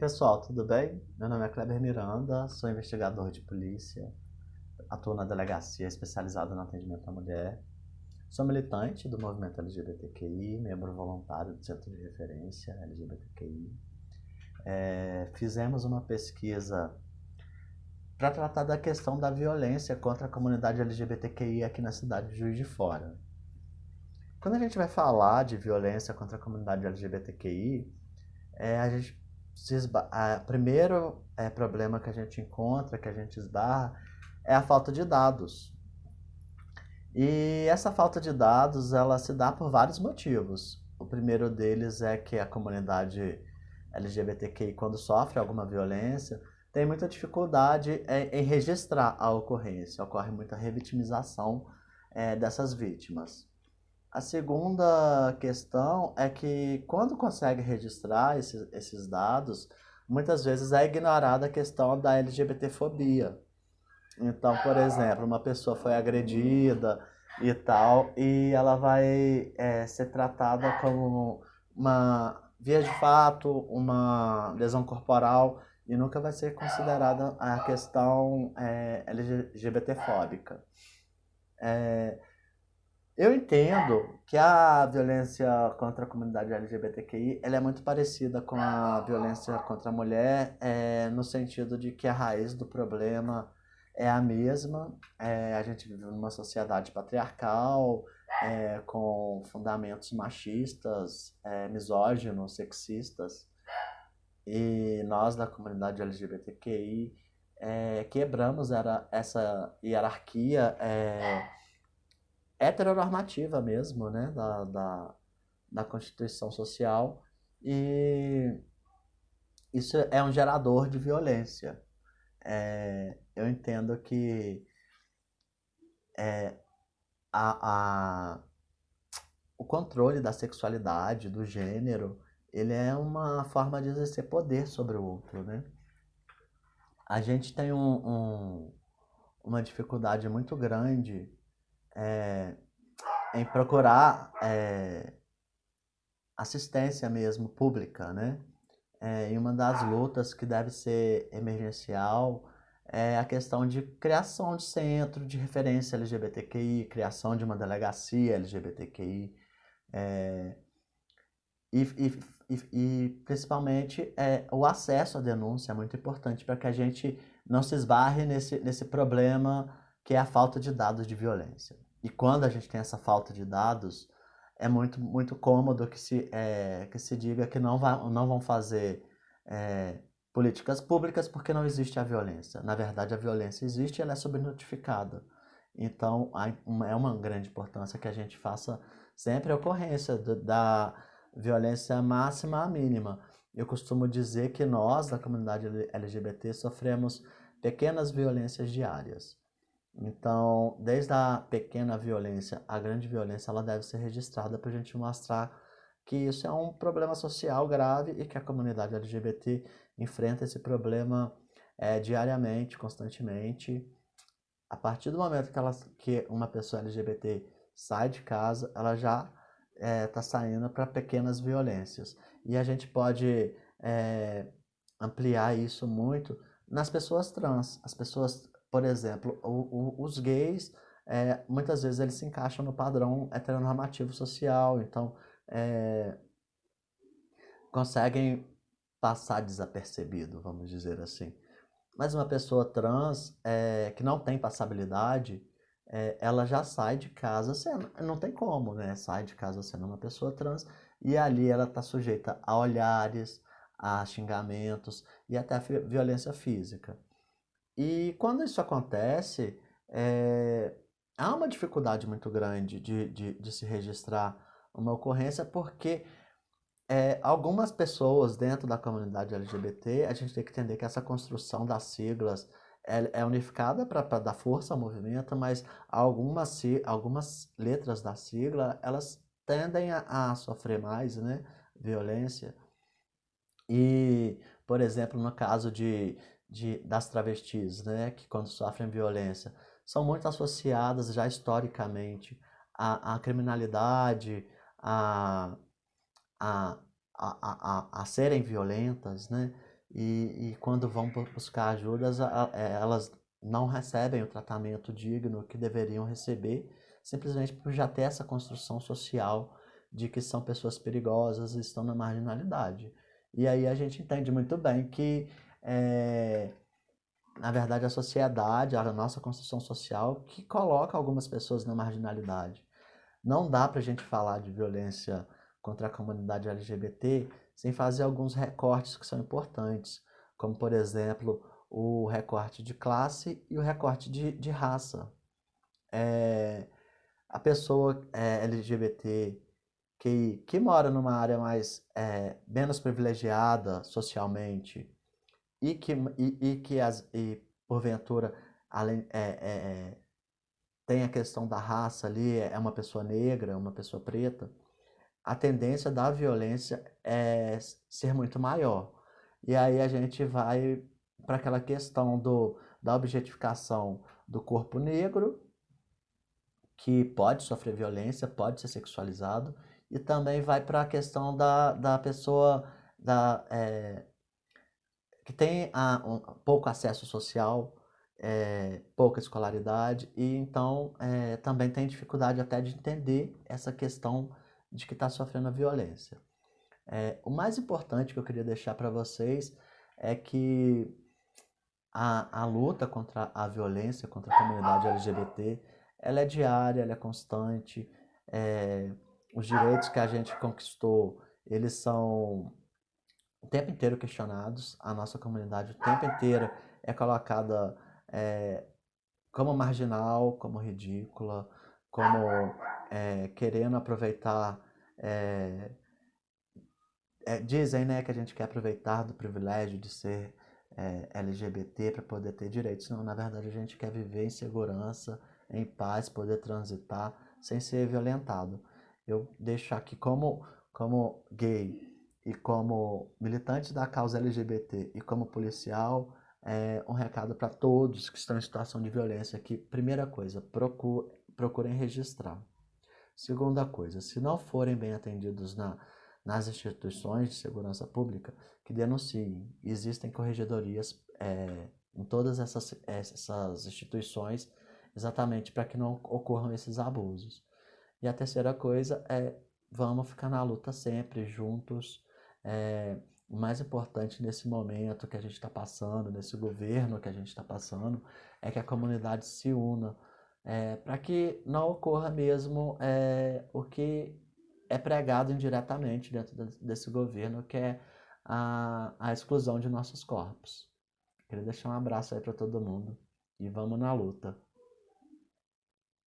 Pessoal, tudo bem? Meu nome é Kleber Miranda, sou investigador de polícia, atuo na delegacia especializada no atendimento à mulher, sou militante do movimento LGBTQI, membro voluntário do Centro de Referência LGBTQI. Fizemos uma pesquisa para tratar da questão da violência contra a comunidade LGBTQI aqui na cidade de Juiz de Fora. Quando a gente vai falar de violência contra a comunidade LGBTQI, a gente primeiro problema que a gente encontra, que a gente esbarra, é a falta de dados. E essa falta de dados, ela se dá por vários motivos. O primeiro deles é que a comunidade LGBTQI, quando sofre alguma violência, tem muita dificuldade em registrar a ocorrência. Ocorre muita revitimização dessas vítimas. A segunda questão é que quando consegue registrar esses dados, muitas vezes é ignorada a questão da LGBTfobia. Então, por exemplo, uma pessoa foi agredida e tal, e ela vai ser tratada como uma via de fato, uma lesão corporal, e nunca vai ser considerada a questão LGBTfóbica. Eu entendo que a violência contra a comunidade LGBTQI ela é muito parecida com a violência contra a mulher, no sentido de que a raiz do problema é a mesma. A gente vive numa sociedade patriarcal, com fundamentos machistas, misóginos, sexistas, e nós da comunidade LGBTQI quebramos essa hierarquia heteronormativa mesmo, né, da Constituição Social, e isso é um gerador de violência. Eu entendo que a, a, o controle da sexualidade, do gênero, ele é uma forma de exercer poder sobre o outro, né? A gente tem uma dificuldade muito grande em procurar assistência mesmo pública, né? E uma das lutas que deve ser emergencial é a questão de criação de centro de referência LGBTQI, criação de uma delegacia LGBTQI, e, e principalmente o acesso à denúncia é muito importante para que a gente não se esbarre nesse problema que é a falta de dados de violência. E quando a gente tem essa falta de dados, é muito cômodo que se diga que não vão fazer políticas públicas porque não existe a violência. Na verdade, a violência existe e ela é subnotificada. Então, é uma grande importância que a gente faça sempre a ocorrência da violência máxima à mínima. Eu costumo dizer que nós, da comunidade LGBT, sofremos pequenas violências diárias. Então, desde a pequena violência à grande violência, ela deve ser registrada para a gente mostrar que isso é um problema social grave e que a comunidade LGBT enfrenta esse problema diariamente, constantemente. A partir do momento que uma pessoa LGBT sai de casa, ela já está saindo para pequenas violências. E a gente pode ampliar isso muito nas pessoas trans. As pessoas, por exemplo, os gays, muitas vezes eles se encaixam no padrão heteronormativo social, então conseguem passar desapercebido, vamos dizer assim. Mas uma pessoa trans que não tem passabilidade, ela já sai de casa sendo, não tem como, né? Sai de casa sendo uma pessoa trans e ali ela está sujeita a olhares, a xingamentos e até a violência física. E quando isso acontece, há uma dificuldade muito grande de se registrar uma ocorrência porque algumas pessoas dentro da comunidade LGBT, a gente tem que entender que essa construção das siglas é unificada para dar força ao movimento, mas algumas letras da sigla, elas tendem a sofrer mais, né, violência. E, por exemplo, no caso das travestis, né, que quando sofrem violência, são muito associadas já historicamente à criminalidade, a, a, a serem violentas, né? e quando vão buscar ajudas, elas não recebem o tratamento digno que deveriam receber, simplesmente por já ter essa construção social de que são pessoas perigosas e estão na marginalidade. E aí a gente entende muito bem que, na verdade, a sociedade, a nossa construção social, que coloca algumas pessoas na marginalidade. Não dá para a gente falar de violência contra a comunidade LGBT sem fazer alguns recortes que são importantes, como, por exemplo, o recorte de classe e o recorte de raça. A pessoa LGBT que mora numa área mais menos privilegiada socialmente e porventura além, tem a questão da raça ali, é uma pessoa negra, uma pessoa preta, a tendência da violência é ser muito maior. E aí a gente vai para aquela questão da objetificação do corpo negro, que pode sofrer violência, pode ser sexualizado, e também vai para a questão da pessoa que tem pouco acesso social, pouca escolaridade, e então também tem dificuldade até de entender essa questão de que está sofrendo a violência. O mais importante que eu queria deixar para vocês é que a luta contra a violência, contra a comunidade LGBT, ela é diária, ela é constante. Os direitos que a gente conquistou, eles são o tempo inteiro questionados. A nossa comunidade o tempo inteiro é colocada como marginal, como ridícula, como querendo aproveitar. Dizem, né, que a gente quer aproveitar do privilégio de ser LGBT para poder ter direitos. Não, na verdade a gente quer viver em segurança, em paz, poder transitar sem ser violentado. Eu deixo aqui como gay e como militante da causa LGBT e como policial um recado para todos que estão em situação de violência que, primeira coisa, procurem registrar. Segunda coisa, se não forem bem atendidos nas instituições de segurança pública, que denunciem. Existem corregedorias em todas essas instituições, exatamente para que não ocorram esses abusos. E a terceira coisa vamos ficar na luta sempre, juntos. O mais importante nesse momento que a gente está passando, nesse governo que a gente está passando, é que a comunidade se una, para que não ocorra mesmo o que é pregado indiretamente dentro desse governo, que é a exclusão de nossos corpos. Queria deixar um abraço aí para todo mundo e vamos na luta.